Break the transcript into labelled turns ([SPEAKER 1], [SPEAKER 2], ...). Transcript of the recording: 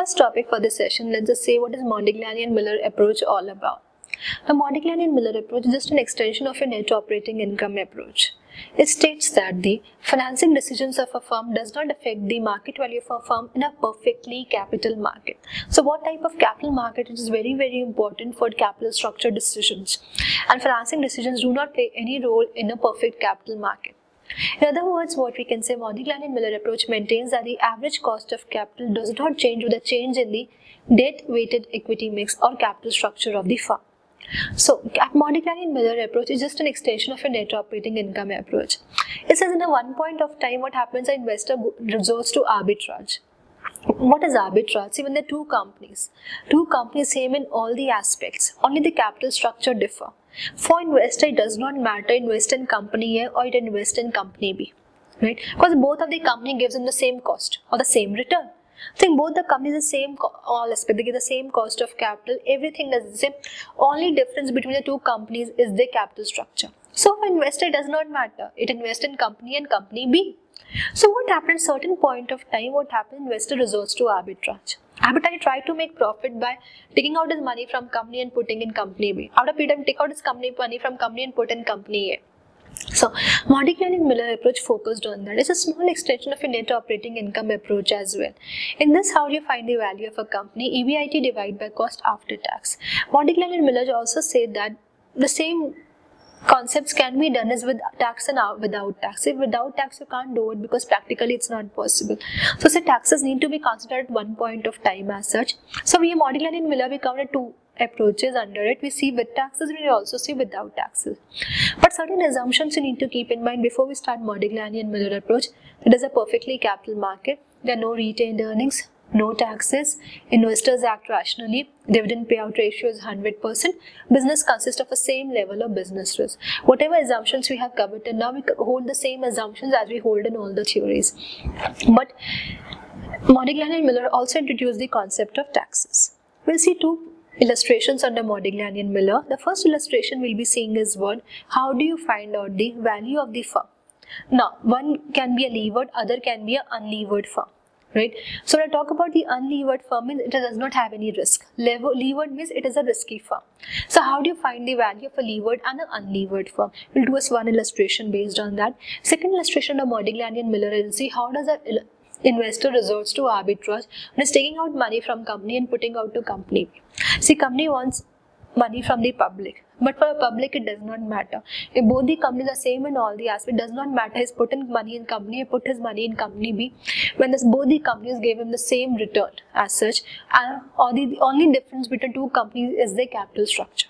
[SPEAKER 1] First topic for this session, let's just say what is Modigliani and Miller approach all about. The Modigliani and Miller approach is just an extension of a net operating income approach. It states that the financing decisions of a firm does not affect the market value of a firm in a perfectly capital market. So what type of capital market is very important for capital structure decisions, and financing decisions do not play any role in a perfect capital market. In other words, what we can say, Modigliani and Miller approach maintains that the average cost of capital does not change with a change in the debt-weighted equity mix or capital structure of the firm. So, Modigliani and Miller approach is just an extension of a net operating income approach. It says in a one point of time, what happens, an investor resorts to arbitrage. What is arbitrage? See, when there are two companies same in all the aspects, only the capital structure differ. For investor, it does not matter invest in company A or it invest in company B, right? Because both of the company gives them the same cost or the same return. So both the companies the same all aspect, they give the same cost of capital, everything is the same. Only difference between the two companies is the capital structure. So for investor, it does not matter. It invests in company and company B. So what happens at a certain point of time, investor resorts to arbitrage. Arbitrage try to make profit by taking out his money from company and putting in company B. After period time, take out his company money from company and put in company A. So Modigliani and Miller approach focused on that. It's a small extension of a net operating income approach as well. In this, how do you find the value of a company? EBIT divided by cost after tax. Modigliani and Miller also said that the same concepts can be done as with tax and without tax. If without tax you can't do it because practically it's not possible. So say taxes need to be considered at one point of time as such. So we Modigliani and Miller, we covered two approaches under it. We see with taxes, we also see without taxes. But certain assumptions you need to keep in mind before we start Modigliani and Miller approach. It is a perfectly capital market. There are no retained earnings, no taxes, investors act rationally, dividend payout ratio is 100%, business consists of the same level of business risk. Whatever assumptions we have covered and now we hold the same assumptions as we hold in all the theories. But Modigliani and Miller also introduced the concept of taxes. We'll see two illustrations under Modigliani and Miller. The first illustration we'll be seeing is what? How do you find out the value of the firm? Now, one can be a levered, other can be an unlevered firm. Right. So when I talk about the unlevered firm, means it does not have any risk. Levered means it is a risky firm. So how do you find the value of a levered and an unlevered firm? We'll do one illustration based on that. Second illustration of Modigliani and Miller and see how does an investor resorts to arbitrage when it's taking out money from company and putting out to company. See, company wants money from the public, but for the public it does not matter. If both the companies are same in all the aspects, it does not matter. He's put in money in company A, put his money in company B. When both the companies gave him the same return as such, or the only difference between two companies is their capital structure.